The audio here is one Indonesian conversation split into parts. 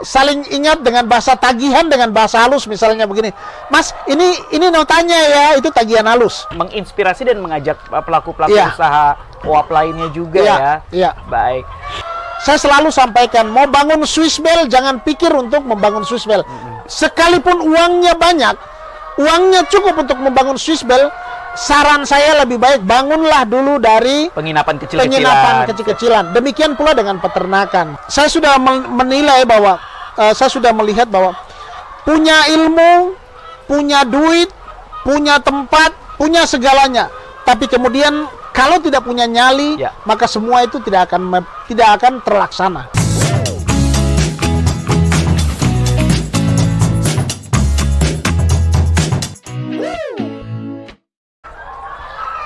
saling ingat dengan bahasa tagihan, dengan bahasa halus, misalnya begini, Mas, ini notanya ya, itu tagihan halus. Menginspirasi dan mengajak pelaku-pelaku Iya. usaha OAP lainnya juga Iya, ya. iya. Baik. Saya selalu sampaikan, mau bangun Swiss Bell, jangan pikir untuk membangun Swiss Bell. Sekalipun uangnya banyak, uangnya cukup untuk membangun Swiss Bell, saran saya lebih baik bangunlah dulu dari Penginapan kecil-kecilan. penginapan kecil-kecilan. Demikian pula dengan peternakan. Saya sudah menilai bahwa, saya sudah melihat bahwa punya ilmu, punya duit, punya tempat, punya segalanya. Tapi kemudian kalau tidak punya nyali, Ya. maka semua itu tidak akan terlaksana.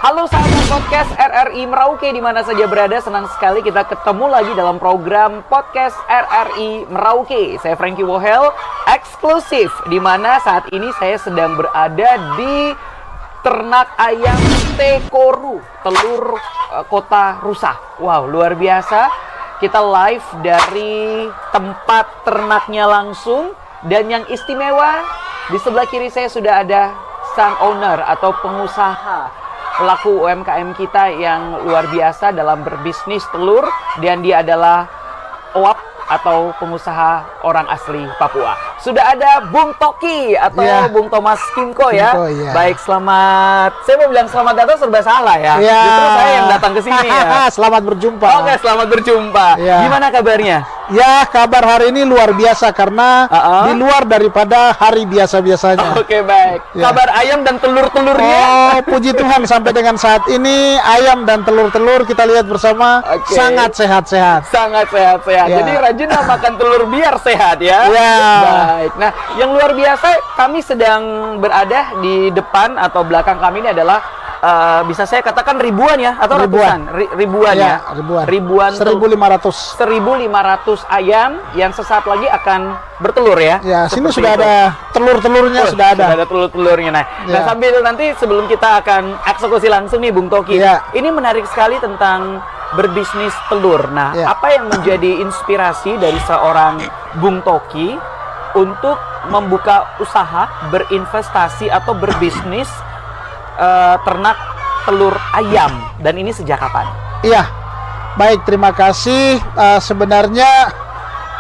Halo sahabat podcast RRI Merauke di mana saja berada, senang sekali kita ketemu lagi dalam program podcast RRI Merauke. Saya Frankie Wohel, eksklusif di mana saat ini saya sedang berada di ternak ayam Tekoru, telur kota Rusa. Wow, luar biasa. Kita live dari tempat ternaknya langsung, dan yang istimewa di sebelah kiri saya sudah ada sang owner atau pengusaha, pelaku UMKM kita yang luar biasa dalam berbisnis telur, dan dia adalah OAP atau pengusaha orang asli Papua. Sudah ada Bung Toki atau Ya. Bung Thomas Kimco ya. Kimco, ya. Baik, selamat. Saya mau bilang selamat datang serba salah ya. Ya. Justru saya yang datang ke sini ya. Selamat berjumpa. Oke, selamat berjumpa. Ya. Gimana kabarnya? Ya, kabar hari ini luar biasa karena di luar daripada hari biasa-biasanya. Oke, baik. Ya. Kabar ayam dan telur-telurnya? Oh, puji Tuhan, sampai dengan saat ini ayam dan telur-telur kita lihat bersama Oke. sangat sehat-sehat. Sangat sehat-sehat. Ya. Jadi rajin makan telur biar sehat ya. Ya. Baik. Nah, yang luar biasa, kami sedang berada di depan atau belakang kami ini adalah bisa saya katakan ribuan ya, atau Ribuan. ratusan? Ribuan ya. Ribuan. 1.500. 1.500 ayam yang sesaat lagi akan bertelur ya. Ya, sini Seperti sudah itu. ada telur-telurnya, Oh, sudah ada. telur-telurnya. Nah, Ya. sambil nanti sebelum kita akan eksekusi langsung nih Bung Toki. Ya. Ini menarik sekali tentang berbisnis telur. Nah, Ya. apa yang menjadi inspirasi dari seorang Bung Toki untuk membuka usaha, berinvestasi atau berbisnis ternak telur ayam, dan ini sejak kapan? Iya, baik, terima kasih. Sebenarnya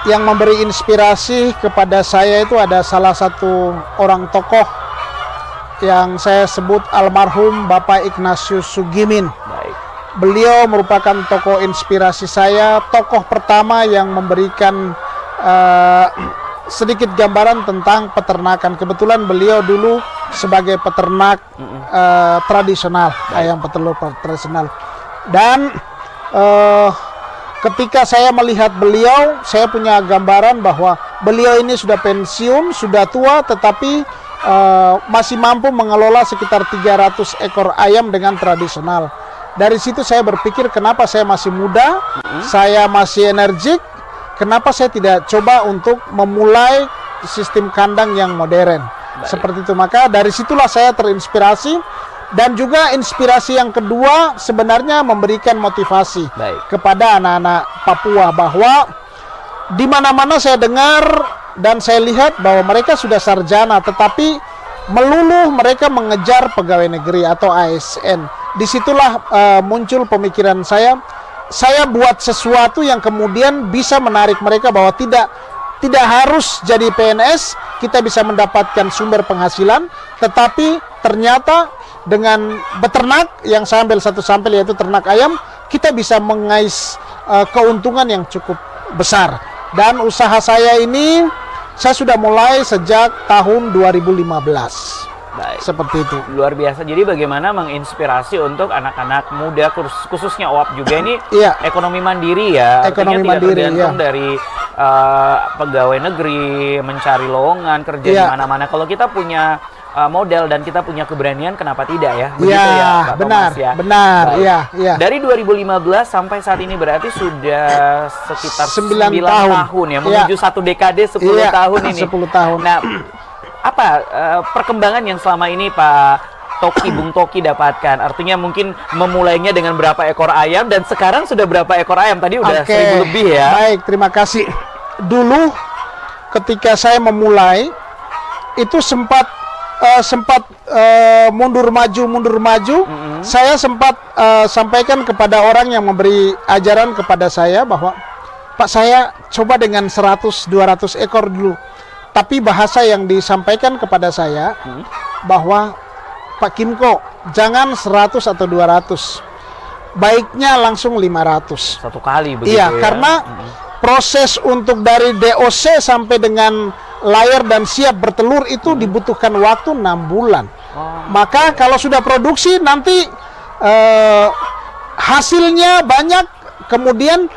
yang memberi inspirasi kepada saya itu ada salah satu orang tokoh yang saya sebut almarhum Bapak Ignatius Sugimin. Baik. Beliau merupakan tokoh inspirasi saya, tokoh pertama yang memberikan sedikit gambaran tentang peternakan. Kebetulan beliau dulu sebagai peternak tradisional, ayam petelur tradisional. Dan ketika saya melihat beliau, saya punya gambaran bahwa beliau ini sudah pensiun, sudah tua, tetapi masih mampu mengelola sekitar 300 ekor ayam dengan tradisional. Dari situ saya berpikir, kenapa saya masih muda, saya masih energik, kenapa saya tidak coba untuk memulai sistem kandang yang modern. Seperti itu. Maka dari situlah saya terinspirasi, dan juga inspirasi yang kedua sebenarnya memberikan motivasi kepada anak-anak Papua, bahwa di mana-mana saya dengar dan saya lihat bahwa mereka sudah sarjana, tetapi melulu mereka mengejar pegawai negeri atau ASN. Disitulah muncul pemikiran saya buat sesuatu yang kemudian bisa menarik mereka, bahwa tidak harus jadi PNS, kita bisa mendapatkan sumber penghasilan, tetapi ternyata dengan beternak, yang saya ambil satu sampel yaitu ternak ayam, kita bisa mengais keuntungan yang cukup besar. Dan usaha saya ini saya sudah mulai sejak tahun 2015. Baik. Seperti itu. Luar biasa. Jadi bagaimana menginspirasi untuk anak-anak muda, khususnya OAP juga ini, Iya. ekonomi mandiri ya. Ekonomi Artinya mandiri, tidak tergantung iya. dari pegawai negeri, mencari lowongan kerja di Iya. mana-mana. Kalau kita punya modal dan kita punya keberanian, kenapa tidak ya? Iya, Pak benar, Thomas, ya? benar, Baik. iya, iya. Dari 2015 sampai saat ini berarti sudah sekitar 9 tahun ya, menuju Iya. satu dekade, 10 Iya, tahun ini. 10 tahun. Nah, apa perkembangan yang selama ini Pak Toki, Bung Toki dapatkan? Artinya mungkin memulainya dengan berapa ekor ayam, dan sekarang sudah berapa ekor ayam? Tadi udah 1.000 lebih ya. Baik, terima kasih. Dulu ketika saya memulai itu sempat mundur maju. Saya sempat sampaikan kepada orang yang memberi ajaran kepada saya bahwa Pak, saya coba dengan 100-200 ekor dulu. Tapi bahasa yang disampaikan kepada saya bahwa Pak Kimco, jangan 100 atau 200. Baiknya langsung 500. Satu kali begitu Iya, ya. karena proses untuk dari DOC sampai dengan layar dan siap bertelur itu dibutuhkan waktu 6 bulan. Maka kalau sudah produksi nanti hasilnya banyak, kemudian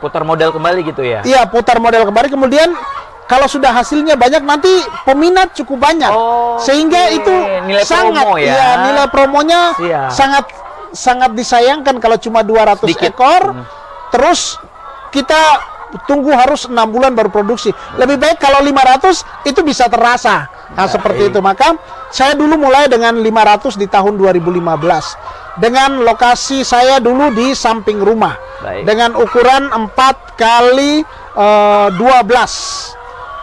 Putar modal kembali gitu ya. iya, putar modal kembali, kemudian kalau sudah hasilnya banyak nanti peminat cukup banyak. Sehingga itu nilai sangat promo ya. iya, nilai promonya Siap. sangat disayangkan kalau cuma 200 Sedikit. ekor. Terus kita tunggu harus 6 bulan baru produksi. Lebih baik kalau 500 itu bisa terasa. Nah, seperti itu. Maka saya dulu mulai dengan 500 di tahun 2015. Dengan lokasi saya dulu di samping rumah. Baik. Dengan ukuran 4 kali 12.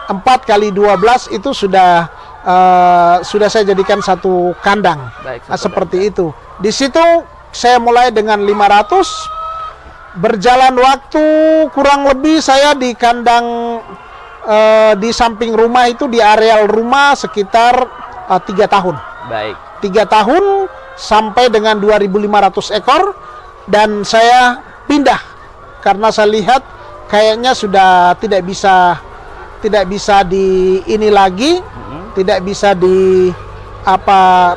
4 kali 12 itu sudah saya jadikan satu kandang. Baik, Nah, satu seperti itu. Di situ saya mulai dengan 500. Berjalan waktu kurang lebih saya di kandang di samping rumah itu, di areal rumah sekitar 3 tahun. Baik. 3 tahun sampai dengan 2.500 ekor, dan saya pindah karena saya lihat kayaknya sudah tidak bisa di ini lagi, tidak bisa di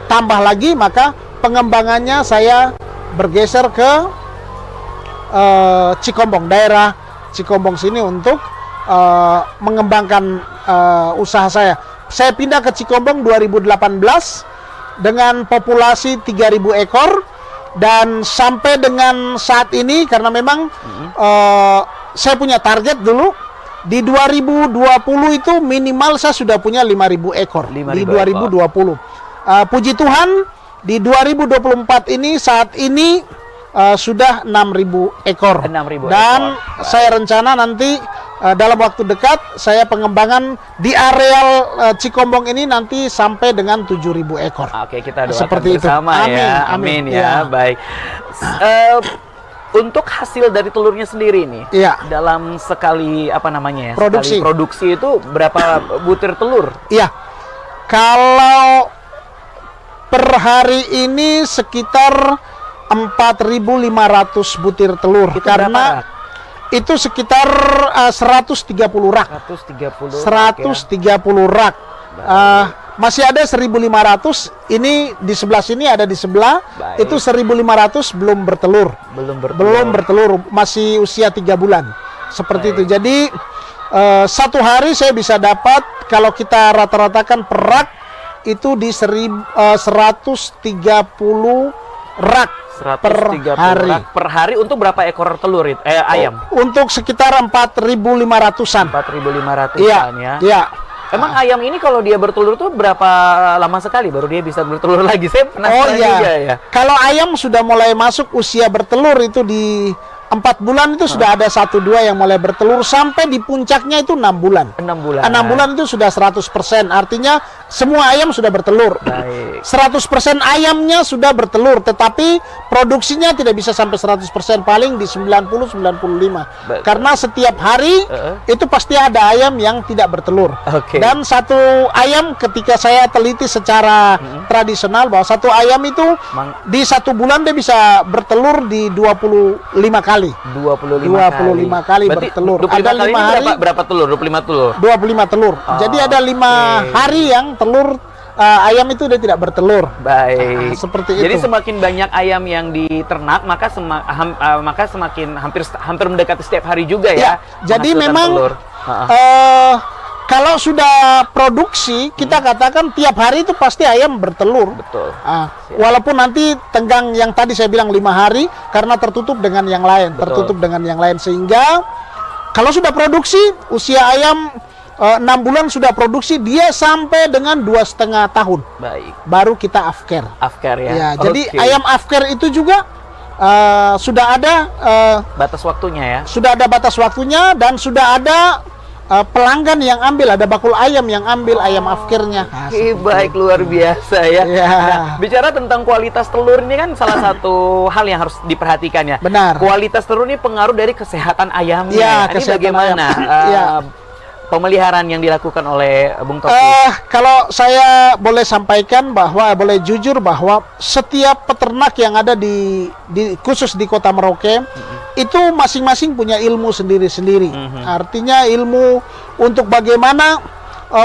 tambah lagi, maka pengembangannya saya bergeser ke Cikombong, daerah Cikombong sini untuk mengembangkan usaha saya. Saya pindah ke Cikombong 2018 dengan populasi 3.000 ekor, dan sampai dengan saat ini karena memang saya punya target dulu di 2020 itu minimal saya sudah punya 5.000 ekor 5.000 di 2020. Puji Tuhan di 2024 ini saat ini sudah 6.000 ekor. 6.000 Dan ekor. saya rencana nanti dalam waktu dekat saya pengembangan di areal Cikombong ini nanti sampai dengan 7.000 ekor. Oke, kita doakan Seperti itu. bersama Amin, ya. amin. Amin ya. Ya. Baik. Untuk hasil dari telurnya sendiri nih, Iya. dalam sekali Produksi. sekali produksi itu berapa butir telur? Iya. Kalau per hari ini sekitar 4.500 butir telur. Itu karena berapa rak? itu sekitar 130 rak. 130 rak. Masih ada 1.500. Ini di sebelah sini, ada di sebelah. Baik. Itu 1.500 belum bertelur. Belum bertelur, masih usia 3 bulan. Seperti itu. Jadi satu hari saya bisa dapat, kalau kita rata-ratakan per rak itu di 130 rak per 130 hari. rak per hari. Untuk berapa ekor telur itu? Ayam? Untuk sekitar 4.500-an. 4.500-an Iya. ya. Iya. Emang ayam ini kalau dia bertelur tuh berapa lama sekali baru dia bisa bertelur lagi? Saya penasaran juga ya. Kalau ayam sudah mulai masuk usia bertelur itu di 4 bulan itu sudah ada 1-2 yang mulai bertelur, sampai di puncaknya itu 6 bulan. 6 bulan. 6 bulan itu sudah 100%. Artinya semua ayam sudah bertelur. Baik. 100% ayamnya sudah bertelur, tetapi produksinya tidak bisa sampai 100%, paling di 90-95. Betul. Karena setiap hari itu pasti ada ayam yang tidak bertelur. Oke. Dan satu ayam, ketika saya teliti secara tradisional, bahwa satu ayam itu di 1 bulan dia bisa bertelur di 25 kali. 25 kali Berarti bertelur. 25 Ada kali 5 ini hari. berapa telur? 25 telur. 25 telur. Jadi ada 5 hari yang telur ayam itu dia tidak bertelur. Baik. Seperti Jadi itu. semakin banyak ayam yang diternak, maka semakin hampir mendekati setiap hari juga ya. Jadi menghasilkan memang telur. kalau sudah produksi, kita katakan tiap hari itu pasti ayam bertelur. Betul. Walaupun nanti tenggang yang tadi saya bilang 5 hari, karena tertutup dengan yang lain. Betul. Tertutup dengan yang lain. Sehingga kalau sudah produksi, usia ayam 6 bulan sudah produksi, dia sampai dengan 2,5 tahun. Baik. Baru kita afker. Afker ya. Ya, jadi Oke. ayam afker itu juga sudah ada batas waktunya ya. sudah ada batas waktunya, dan sudah ada pelanggan yang ambil, ada bakul ayam yang ambil ayam afkirnya. Baik, luar biasa ya. Nah, bicara tentang kualitas telur ini kan salah satu hal yang harus diperhatikan ya. Benar. Kualitas telur ini pengaruh dari kesehatan ayamnya. Ya, Ini kesehatan bagaimana pemeliharaan yang dilakukan oleh Bung Toki? Kalau saya boleh sampaikan boleh jujur bahwa setiap peternak yang ada khusus di Kota Merauke, itu masing-masing punya ilmu sendiri-sendiri. Artinya ilmu untuk bagaimana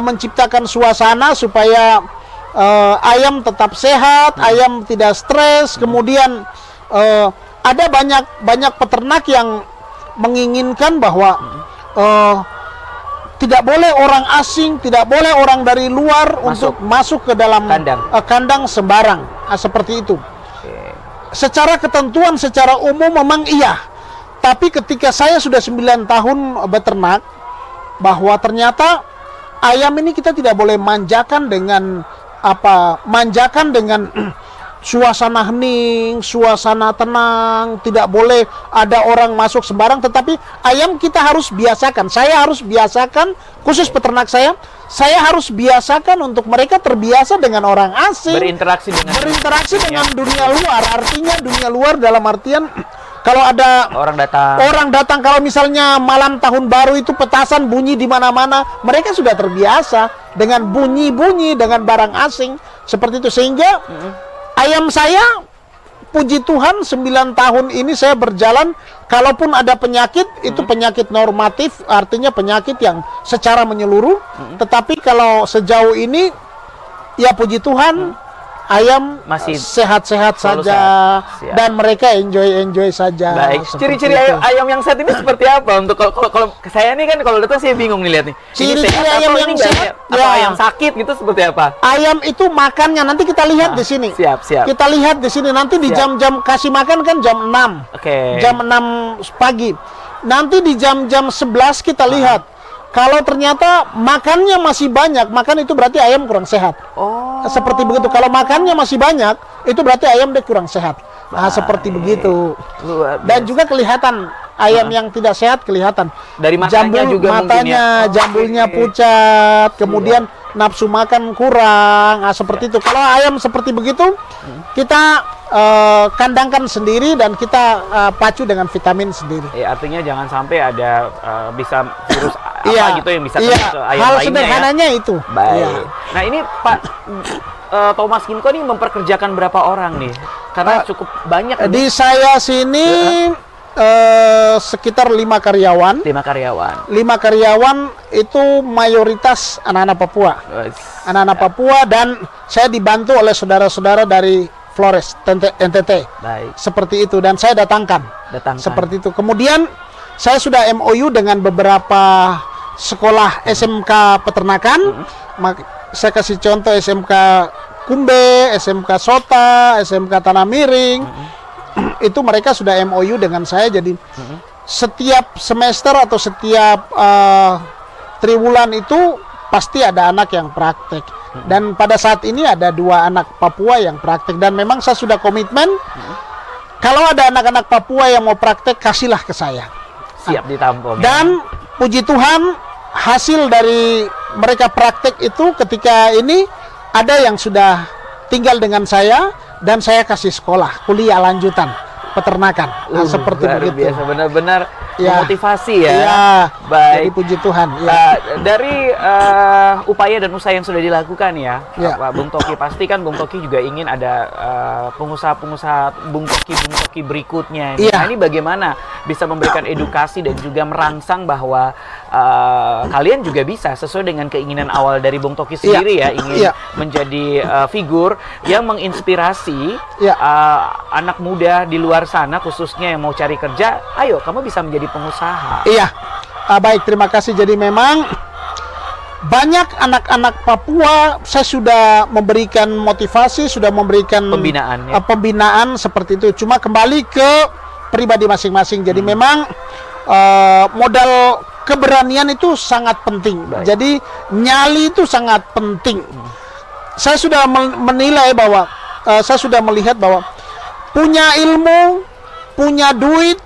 menciptakan suasana supaya ayam tetap sehat, ayam tidak stres. Kemudian ada banyak peternak yang menginginkan bahwa tidak boleh orang asing, tidak boleh orang dari luar untuk masuk ke dalam kandang sembarang, seperti itu. Secara ketentuan, secara umum memang iya. Tapi ketika saya sudah 9 tahun beternak, bahwa ternyata ayam ini kita tidak boleh manjakan dengan suasana hening, suasana tenang, tidak boleh ada orang masuk sembarang, tetapi ayam kita harus biasakan. Saya harus biasakan, khusus peternak saya harus biasakan untuk mereka terbiasa dengan orang asing, berinteraksi dengan dunia luar. Artinya dunia luar dalam artian kalau ada orang datang, kalau misalnya malam tahun baru itu petasan bunyi di mana-mana, mereka sudah terbiasa dengan bunyi-bunyi dengan barang asing seperti itu, sehingga ayam saya, puji Tuhan 9 tahun ini saya berjalan, kalaupun ada penyakit, itu penyakit normatif, artinya penyakit yang secara menyeluruh. Tetapi kalau sejauh ini, ya puji Tuhan, ayam masih sehat-sehat saja, dan mereka enjoy saja. Baik. Ciri-ciri ayam yang sehat ini seperti apa? Untuk kalau saya nih kan kalau datang saya bingung nih lihat nih. Ciri-ciri ayam yang sehat, ayam sakit gitu seperti apa? Ayam itu makannya nanti kita lihat di sini. Siap. Kita lihat di sini nanti di jam-jam kasih makan kan jam 6. Jam 6 pagi. Nanti di jam-jam 11 kita lihat. Kalau ternyata makannya masih banyak, makan itu berarti ayam kurang sehat. Seperti begitu. Kalau makannya masih banyak, itu berarti ayam dia kurang sehat. Seperti begitu. Dan juga kelihatan ayam yang tidak sehat kelihatan. Dari matanya juga matanya, jambulnya pucat, kemudian nafsu makan kurang. Seperti itu. Kalau ayam seperti begitu, kita kandangkan sendiri dan kita pacu dengan vitamin sendiri. Artinya jangan sampai ada bisa virus gitu yang bisa ke ayam hal lainnya. Sederhananya itu. Baik. Nah ini Pak Thomas Ginko nih memperkerjakan berapa orang nih? Karena cukup banyak. Di saya sini sekitar 5 karyawan. 5 karyawan itu mayoritas anak-anak Papua. Anak-anak Papua, dan saya dibantu oleh saudara-saudara dari Flores, NTT. Baik. Seperti itu, dan saya datangkan. Seperti itu. Kemudian saya sudah MOU dengan beberapa sekolah SMK peternakan. Saya kasih contoh SMK Kumbe, SMK Sota, SMK Tanah Miring. Itu mereka sudah MOU dengan saya, jadi setiap semester atau setiap triwulan itu pasti ada anak yang praktek. Dan pada saat ini ada 2 anak Papua yang praktek, dan memang saya sudah komitmen kalau ada anak-anak Papua yang mau praktek, kasihlah ke saya. Siap ditampung. Dan puji Tuhan, hasil dari mereka praktek itu ketika ini ada yang sudah tinggal dengan saya, dan saya kasih sekolah, kuliah lanjutan peternakan. Seperti begitu. Biasa, benar-benar memotivasi ya. Baik. Jadi puji Tuhan. Dari upaya dan usaha yang sudah dilakukan ya, Pak Bung Toki, pasti kan Bung Toki juga ingin ada pengusaha Bung Toki berikutnya. Nah, ini bagaimana bisa memberikan edukasi dan juga merangsang bahwa kalian juga bisa sesuai dengan keinginan awal dari Bung Toki sendiri ingin menjadi figur yang menginspirasi anak muda di luar sana, khususnya yang mau cari kerja. Ayo, kamu bisa menjadi pengusaha. Baik, terima kasih. Jadi memang banyak anak-anak Papua saya sudah memberikan motivasi, sudah memberikan pembinaan seperti itu. Cuma kembali ke pribadi masing-masing. Jadi memang modal keberanian itu sangat penting. Jadi nyali itu sangat penting. Saya sudah menilai bahwa saya sudah melihat bahwa punya ilmu, punya duit,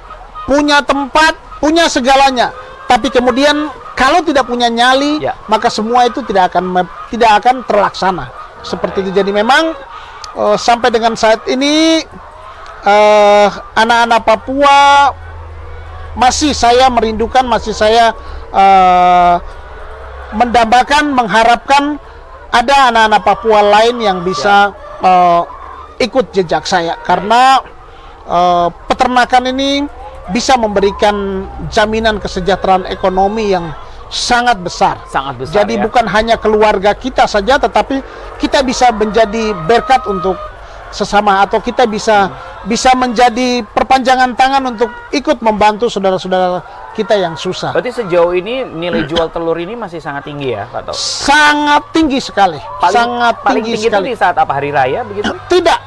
punya tempat, punya segalanya, tapi kemudian Kalau tidak punya nyali, Ya. maka semua itu tidak akan terlaksana. Seperti itu. Jadi memang sampai dengan saat ini anak-anak Papua masih saya merindukan, masih saya mendambakan, mengharapkan ada anak-anak Papua lain yang bisa ikut jejak saya, karena peternakan ini bisa memberikan jaminan kesejahteraan ekonomi yang sangat besar. Sangat besar. Jadi ya. bukan hanya keluarga kita saja, tetapi kita bisa menjadi berkat untuk sesama, atau kita bisa menjadi perpanjangan tangan untuk ikut membantu saudara-saudara kita yang susah. Berarti sejauh ini nilai jual telur ini masih sangat tinggi ya, Pak Tok? Sangat tinggi sekali. Paling tinggi itu di saat apa, hari raya begitu? Tidak.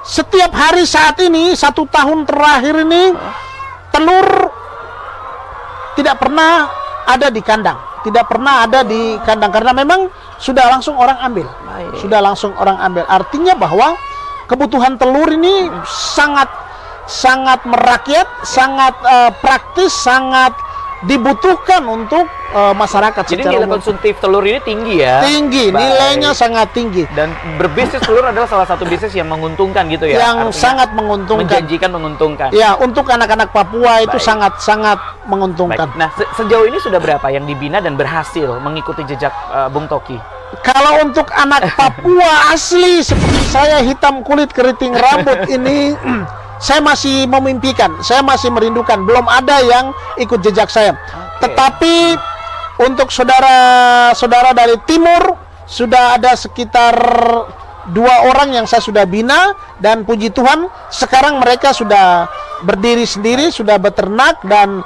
Setiap hari saat ini, 1 tahun terakhir ini, telur tidak pernah ada di kandang. Tidak pernah ada di kandang, karena memang sudah langsung orang ambil. Baik. Sudah langsung orang ambil. Artinya bahwa kebutuhan telur ini sangat merakyat, sangat praktis, sangat dibutuhkan untuk masyarakat Jadi secara nilai umum. konsumtif telur ini tinggi ya? Tinggi, Baik. nilainya sangat tinggi. Dan berbisnis telur adalah salah satu bisnis yang menguntungkan gitu ya? Yang Artinya sangat menguntungkan. menjanjikan menguntungkan. Ya, untuk anak-anak Papua itu Baik. sangat-sangat Baik. menguntungkan. Nah, sejauh ini sudah berapa yang dibina dan berhasil mengikuti jejak Bung Toki? Kalau untuk anak Papua asli seperti saya, hitam kulit keriting rambut ini, saya masih memimpikan, saya masih merindukan. Belum ada yang ikut jejak saya. Tetapi untuk saudara-saudara dari timur sudah ada sekitar 2 orang yang saya sudah bina, dan puji Tuhan sekarang mereka sudah berdiri sendiri, sudah beternak, dan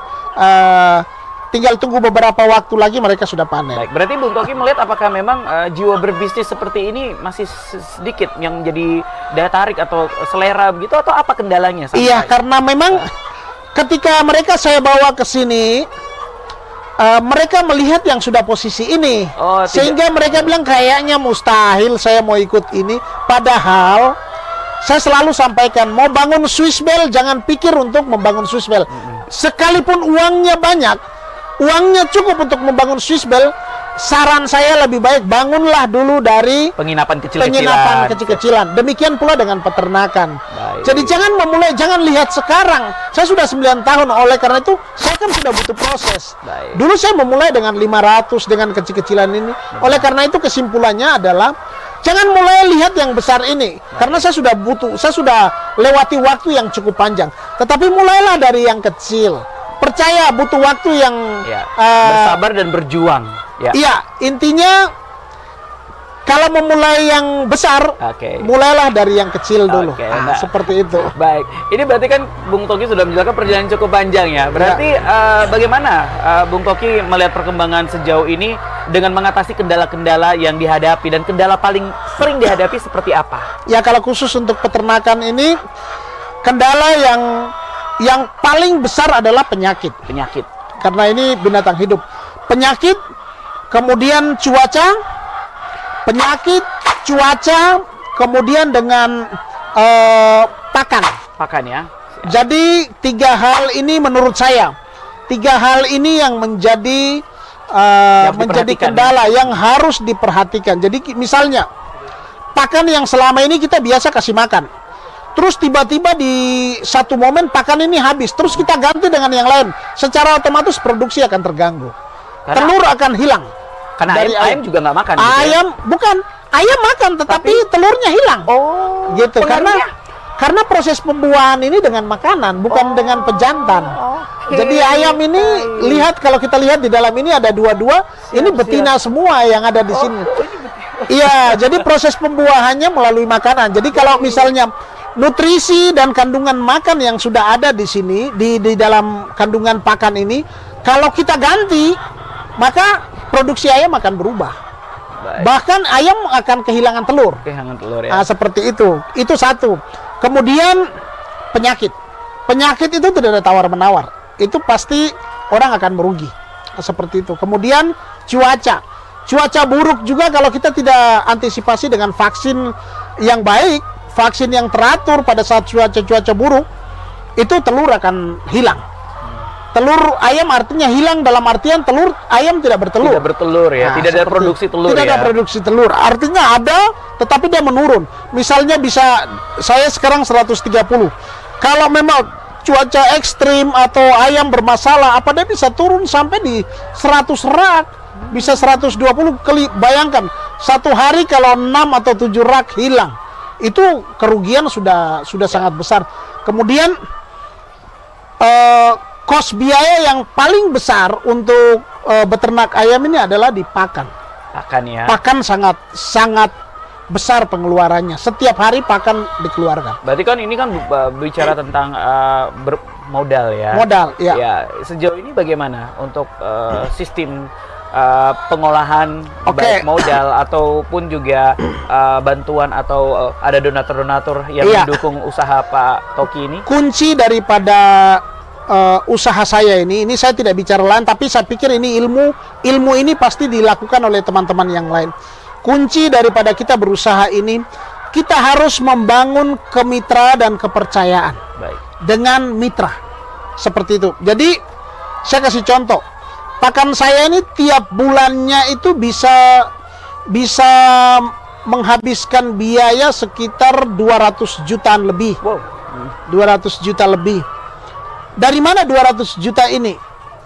tinggal tunggu beberapa waktu lagi mereka sudah panen. Baik, berarti Bung Toki melihat apakah memang jiwa berbisnis seperti ini masih sedikit yang jadi daya tarik atau selera begitu, atau apa kendalanya? Iya, karena memang ketika mereka saya bawa ke sini, mereka melihat yang sudah posisi ini, Oh, tidak. sehingga mereka bilang kayaknya mustahil saya mau ikut ini. Padahal saya selalu sampaikan, mau bangun Swiss Bell jangan pikir untuk membangun Swiss Bell. Sekalipun uangnya banyak, uangnya cukup untuk membangun Swiss Bell, saran saya lebih baik bangunlah dulu dari penginapan kecil-kecilan. penginapan kecil-kecilan. Demikian pula dengan peternakan. Baik. Jadi jangan lihat sekarang. Saya sudah 9 tahun, oleh karena itu saya kan sudah butuh proses. Baik. Dulu saya memulai dengan 500 dengan kecil-kecilan ini. Oleh karena itu kesimpulannya adalah jangan mulai lihat yang besar ini. Karena saya sudah lewati waktu yang cukup panjang. Tetapi mulailah dari yang kecil. Percaya butuh waktu yang Ya, bersabar dan berjuang. Ya. iya, intinya kalau memulai yang besar, Oke. mulailah dari yang kecil dulu. Oke, nah. Seperti itu. Baik, ini berarti kan Bung Toki sudah menjelaskan perjalanan cukup panjang ya. Berarti bagaimana Bung Toki melihat perkembangan sejauh ini dengan mengatasi kendala-kendala yang dihadapi, dan kendala paling sering dihadapi seperti apa? Ya, kalau khusus untuk peternakan ini, kendala yang paling besar adalah penyakit. Penyakit. Karena ini binatang hidup. Penyakit, kemudian kemudian dengan pakan. Pakan ya. Jadi 3 hal ini menurut saya, 3 hal ini yang menjadi diperhatikan, kendala yang harus diperhatikan. Jadi misalnya pakan yang selama ini kita biasa kasih makan, terus tiba-tiba di satu momen pakan ini habis, terus kita ganti dengan yang lain, secara otomatis produksi akan terganggu. Karena- Telur akan hilang. Karena Dari ayam juga nggak makan. gitu ya? Ayam bukan, ayam makan tetapi telurnya hilang. Oh, Gitu, pengaruhnya? karena proses pembuahan ini dengan makanan, bukan dengan pejantan. Oke. Jadi ayam ini, lihat, kalau kita lihat di dalam ini ada dua-dua, ini betina semua yang ada di sini. Iya, jadi proses pembuahannya melalui makanan. Jadi kalau misalnya nutrisi dan kandungan makan yang sudah ada di sini, di dalam kandungan pakan ini, kalau kita ganti, maka produksi ayam akan berubah. Baik. Bahkan ayam akan kehilangan telur. Kehilangan telur ya. Nah, seperti itu. Itu satu. Kemudian penyakit. Penyakit itu tidak ada tawar-menawar. Itu pasti orang akan merugi. Seperti itu. Kemudian cuaca. Cuaca buruk juga kalau kita tidak antisipasi dengan vaksin yang baik, vaksin yang teratur pada saat cuaca buruk, itu telur akan hilang. telur ayam artinya hilang dalam artian telur ayam tidak bertelur. Tidak bertelur ya, tidak ada produksi telur tidak ya. ada produksi telur. Artinya ada, tetapi dia menurun. Misalnya bisa, saya sekarang 130. Kalau memang cuaca ekstrim atau ayam bermasalah, apa dia bisa turun sampai di 100 rak, bisa 120 kali. Bayangkan, satu hari kalau 6 atau 7 rak hilang, itu kerugian sudah sangat besar. Kemudian kos biaya yang paling besar untuk beternak ayam ini adalah di pakan. Pakan ya. Pakan sangat besar pengeluarannya. Setiap hari pakan dikeluarkan. Berarti kan ini kan bicara tentang modal ya. Modal, ya. Ya, sejauh ini bagaimana untuk sistem pengolahan baik modal ataupun juga bantuan atau ada donatur-donatur yang mendukung usaha Pak Toki ini? Kunci daripada usaha saya ini saya tidak bicara lain, tapi saya pikir ini ilmu ini pasti dilakukan oleh teman-teman yang lain. Kunci daripada kita berusaha ini, kita harus membangun kemitraan dan kepercayaan dengan mitra seperti itu. Jadi saya kasih contoh, pakan saya ini tiap bulannya itu bisa menghabiskan biaya sekitar 200 jutaan lebih. 200 juta lebih. Dari mana 200 juta ini?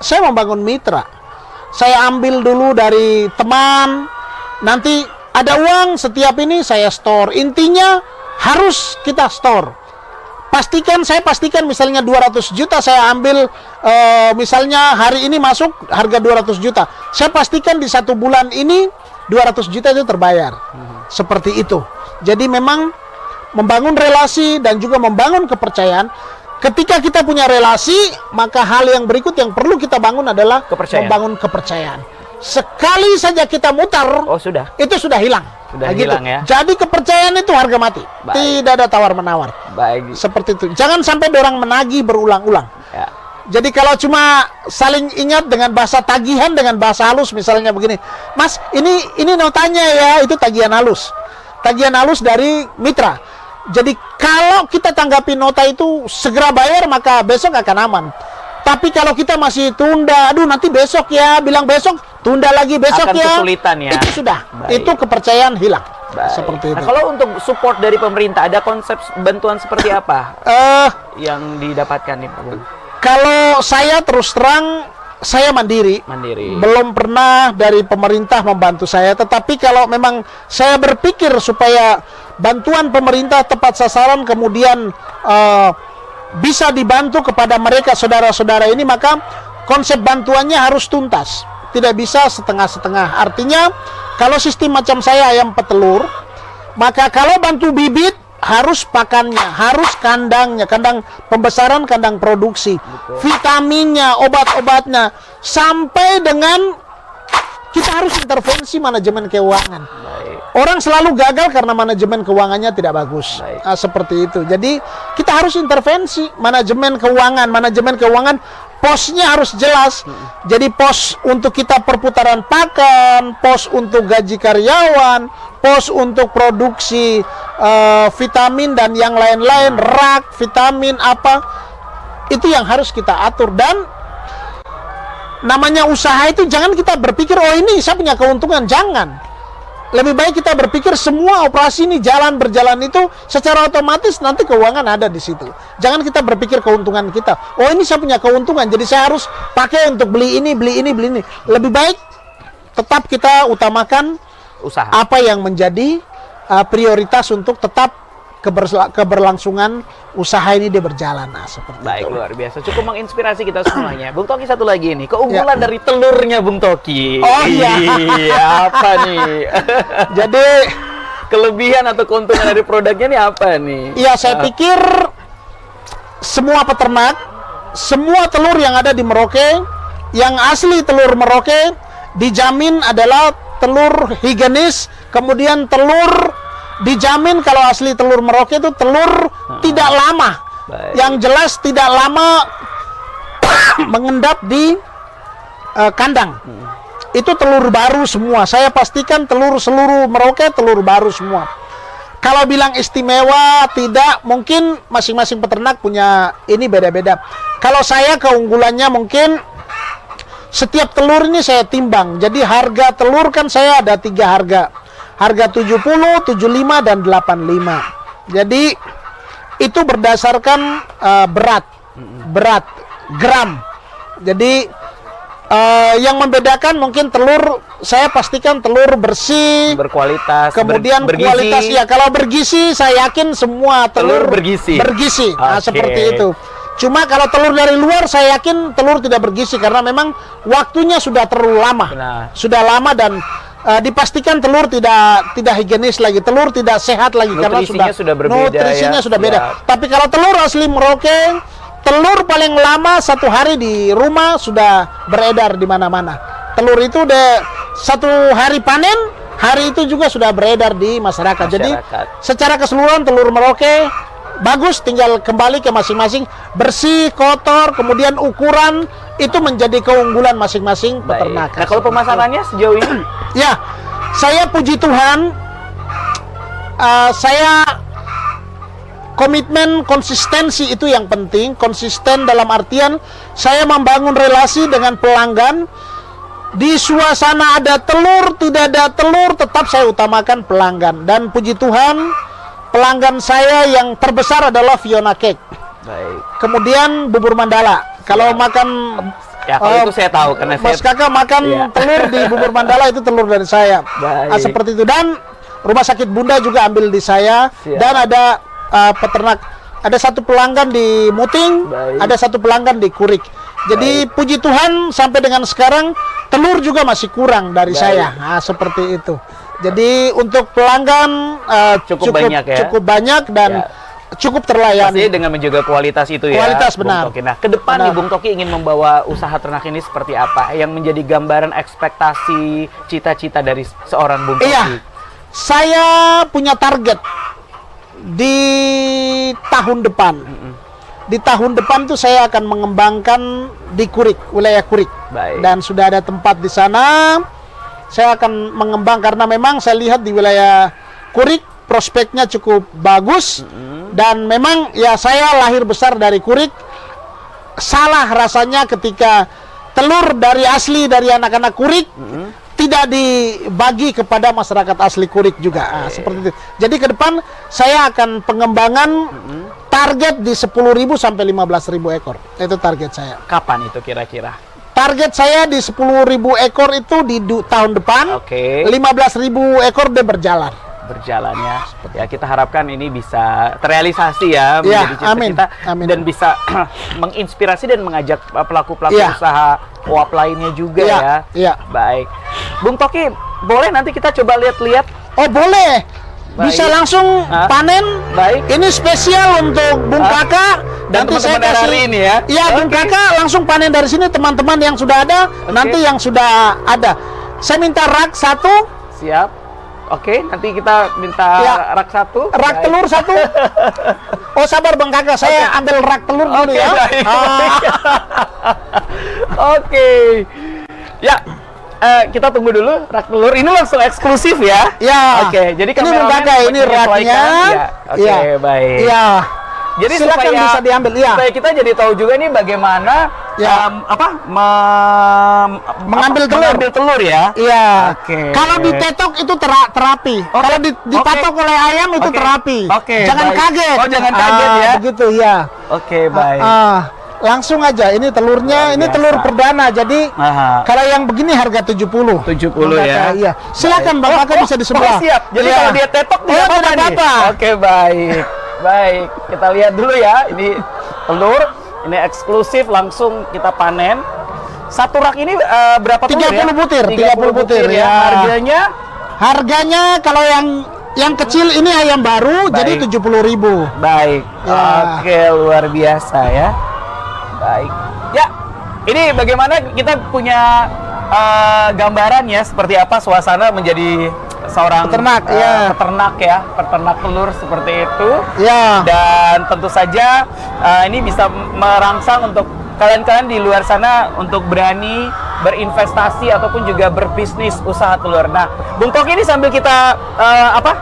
Saya membangun mitra. Saya ambil dulu dari teman, nanti ada uang setiap ini saya store. Intinya harus kita store. Saya pastikan misalnya 200 juta saya ambil, misalnya hari ini masuk harga 200 juta. Saya pastikan di 1 bulan ini 200 juta itu terbayar. Seperti itu. Jadi memang membangun relasi dan juga membangun kepercayaan. Ketika kita punya relasi, maka hal yang berikut yang perlu kita bangun adalah membangun kepercayaan. Sekali saja kita mutar, itu sudah hilang. Sudah hilang ya. Jadi kepercayaan itu harga mati. Tidak ada tawar-menawar. Seperti itu. Jangan sampai orang menagih berulang-ulang. Ya. Jadi kalau cuma saling ingat dengan bahasa tagihan, dengan bahasa halus, misalnya begini, Mas, ini notanya ya, itu tagihan halus. Tagihan halus dari mitra. Jadi kalau kita tanggapi nota itu segera bayar, maka besok akan aman. Tapi kalau kita masih tunda, aduh nanti besok ya, bilang besok, tunda lagi besok akan ya, kesulitan ya. Itu sudah, itu kepercayaan hilang. Seperti itu. Nah, kalau untuk support dari pemerintah, ada konsep bantuan seperti apa yang didapatkan nih Pak Bung? Kalau saya terus terang, saya mandiri. Belum pernah dari pemerintah membantu saya. Tetapi kalau memang saya berpikir supaya bantuan pemerintah tepat sasaran, kemudian bisa dibantu kepada mereka saudara-saudara ini, maka konsep bantuannya harus tuntas. Tidak bisa setengah-setengah. Artinya kalau sistem macam saya ayam petelur, maka kalau bantu bibit harus pakannya, harus kandangnya, kandang pembesaran, kandang produksi, vitaminnya, obat-obatnya, sampai dengan kita harus intervensi manajemen keuangan. Orang selalu gagal karena manajemen keuangannya tidak bagus. Seperti itu. Jadi kita harus intervensi manajemen keuangan. Manajemen keuangan posnya harus jelas. Jadi pos untuk kita perputaran pakan, pos untuk gaji karyawan, pos untuk produksi vitamin dan yang lain-lain, rak, vitamin apa, itu yang harus kita atur. Dan namanya usaha itu jangan kita berpikir, oh ini saya punya keuntungan, jangan. Lebih baik kita berpikir semua operasi ini berjalan itu secara otomatis nanti keuangan ada di situ. Jangan kita berpikir keuntungan kita. Oh ini saya punya keuntungan, jadi saya harus pakai untuk beli ini. Lebih baik tetap kita utamakan usaha. Apa yang menjadi prioritas untuk tetap keberlangsungan usaha ini dia berjalan. Seperti itu. Luar biasa, cukup menginspirasi kita semuanya. Bung Toki, satu lagi nih, keunggulan dari telurnya Bung Toki. Oh iya. Apa nih? Jadi kelebihan atau keuntungan dari produknya nih apa nih? Iya, saya pikir semua peternak, semua telur yang ada di Merauke, yang asli telur Merauke, dijamin adalah telur higienis, kemudian telur dijamin kalau asli telur Merauke itu telur tidak lama. Yang jelas tidak lama mengendap di kandang. Itu telur baru semua. Saya pastikan telur seluruh Merauke telur baru semua. Kalau bilang istimewa, tidak. Mungkin masing-masing peternak punya ini beda-beda. Kalau saya keunggulannya mungkin setiap telur ini saya timbang. Jadi harga telur kan saya ada 3 harga. Harga 70, 75, dan 85. Jadi itu berdasarkan berat, gram. Jadi yang membedakan mungkin telur, saya pastikan telur bersih, berkualitas, kemudian bergizi. kualitas ya. Kalau bergizi, saya yakin semua telur bergizi. Nah, seperti itu. Cuma kalau telur dari luar, saya yakin telur tidak bergizi karena memang waktunya sudah terlalu lama. Benar. Sudah lama dan dipastikan telur tidak higienis lagi, telur tidak sehat lagi karena sudah berbeda. Nutrisinya ya? sudah beda. Siap. Tapi kalau telur asli Merauke, telur paling lama 1 hari di rumah sudah beredar di mana-mana. Telur itu udah 1 hari panen, hari itu juga sudah beredar di masyarakat. Jadi secara keseluruhan telur Merauke bagus, tinggal kembali ke masing-masing, bersih, kotor, kemudian ukuran itu menjadi keunggulan masing-masing peternak. Nah, kalau pemasarannya sejauh ini? Ya, saya puji Tuhan, saya komitmen konsistensi itu yang penting. Konsisten dalam artian saya membangun relasi dengan pelanggan. Di suasana ada telur, tidak ada telur, tetap saya utamakan pelanggan. Dan puji Tuhan, pelanggan saya yang terbesar adalah Fiona Cake. Baik. Kemudian bubur mandala. Kalau makan ya, kalau itu saya tahu karena Mas Kakak makan telur di bubur mandala, itu telur dari saya. Seperti itu. Dan rumah sakit Bunda juga ambil di saya. Dan ada peternak, ada 1 pelanggan di Muting, ada 1 pelanggan di Kurik. Jadi puji Tuhan sampai dengan sekarang telur juga masih kurang dari saya. Nah, seperti itu. Jadi untuk pelanggan cukup banyak dan cukup terlayani. Pasti dengan menjaga kualitas itu ya. Kualitas benar. Bung Toki. Nah, ke depan nih Bung Toki ingin membawa usaha ternak ini seperti apa? Yang menjadi gambaran ekspektasi cita-cita dari seorang Bung Toki. Iya. Saya punya target di tahun depan. Di tahun depan tuh saya akan mengembangkan di Kurik, wilayah Kurik. Dan sudah ada tempat di sana. Saya akan mengembang karena memang saya lihat di wilayah Kurik prospeknya cukup bagus. Dan memang ya saya lahir besar dari Kurik. Salah rasanya ketika telur dari anak-anak Kurik tidak dibagi kepada masyarakat asli Kurik juga. Nah, seperti itu. Jadi ke depan saya akan pengembangan target di 10.000 sampai 15.000 ekor. Itu target saya. Kapan itu kira-kira? Target saya di 10.000 ekor itu di tahun depan. 15.000 ekor dia berjalan. Berjalannya. Ya, kita harapkan ini bisa terrealisasi ya, menjadi cita-cita dan bisa menginspirasi dan mengajak pelaku-pelaku usaha uap lainnya juga ya. Baik. Bung Toki, boleh nanti kita coba lihat-lihat? Oh, boleh. Bisa langsung panen. Baik. Ini spesial untuk Bung Kakak. Dan nanti saya teman-teman kasih ini ya. Iya, Bung Kakak langsung panen dari sini, teman-teman yang sudah ada, nanti yang sudah ada. Saya minta rak 1. Siap. Oke, nanti kita minta rak 1. Rak telur 1. Oh, sabar Bang Kakak, saya ambil rak telur dulu ya. Oke. Ya. Kita tunggu dulu rak telur. Ini langsung eksklusif ya? Ya. Oke, jadi ini Bang Kakak, ini raknya. Oke, baik. Iya. Jadi silakan supaya bisa diambil supaya kita jadi tahu juga nih bagaimana mengambil telur ya. Iya. Kalau ditetok itu terapi. Kalau dipatok oleh ayam itu terapi. Jangan kaget. Oh, jangan kaget ya. Begitu ya. Oke, baik. Langsung aja, ini telurnya, ini telur perdana. Jadi kalau yang begini harga 70. 70 ya. Iya. Silakan Bang Kakak bisa di sebelah. Siap. Jadi kalau dia tetok tidak apa-apa. Oke, baik. Baik, kita lihat dulu ya. Ini telur, ini eksklusif langsung kita panen. Satu rak ini berapa telur 30 butir, 30 butir ya. Harganya kalau yang kecil ini ayam baru jadi 70.000. Baik. Oke, luar biasa ya. Baik. Ya, ini bagaimana kita punya gambaran ya seperti apa suasana menjadi seorang peternak telur seperti itu. Dan tentu saja ini bisa merangsang untuk kalian-kalian di luar sana untuk berani berinvestasi ataupun juga berbisnis usaha telur. Nah, Bung Toki ini sambil kita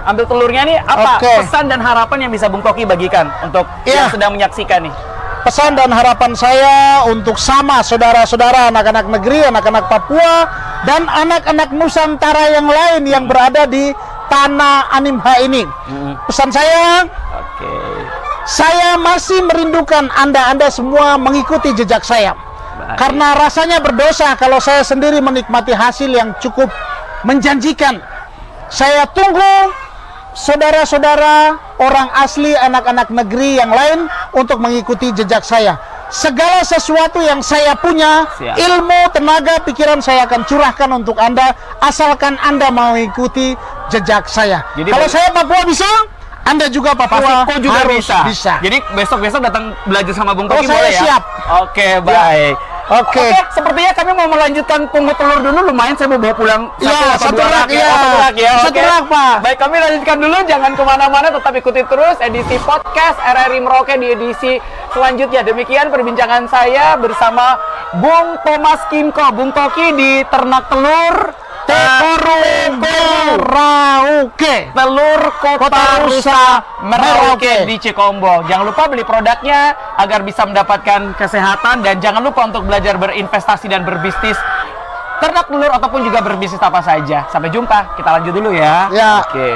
ambil telurnya nih, apa Oke. pesan dan harapan yang bisa Bung Toki bagikan untuk yang sedang menyaksikan nih? Pesan dan harapan saya untuk sama saudara-saudara anak-anak negeri, anak-anak Papua, dan anak-anak Nusantara yang lain yang berada di tanah Animha ini. Pesan saya, Oke. saya masih merindukan Anda semua mengikuti jejak saya. Baik. Karena rasanya berdosa kalau saya sendiri menikmati hasil yang cukup menjanjikan. Saya tunggu saudara-saudara, orang asli, anak-anak negeri yang lain untuk mengikuti jejak saya. Segala sesuatu yang saya punya, Siap. ilmu, tenaga, pikiran saya akan curahkan untuk Anda, asalkan Anda mau mengikuti jejak saya. Jadi Kalau saya Papua bisa, Anda juga Papua Pasti kau juga harus bisa. Jadi besok-besok datang belajar sama Bung Oh, Toki saya boleh ya? siap. Oke, baik. Oke. Sepertinya kami mau melanjutkan pungut telur dulu. Lumayan, saya mau bawa pulang Satu dua rak, ya. ya. Satu rak ya. Satu Oke. rak, Pak. Baik, kami lanjutkan dulu. Jangan kemana-mana, tetap ikuti terus edisi podcast RRI Merauke di edisi selanjutnya. Demikian perbincangan saya bersama Bung Thomas Kimko, Bung Toki di ternak telur Merauke. Telur Kota Rusa Merauke Merauke di Cikombo. Jangan lupa beli produknya agar bisa mendapatkan kesehatan, dan jangan lupa untuk belajar berinvestasi dan berbisnis ternak telur ataupun juga berbisnis apa saja. Sampai jumpa. Kita lanjut dulu ya. Ya. Oke.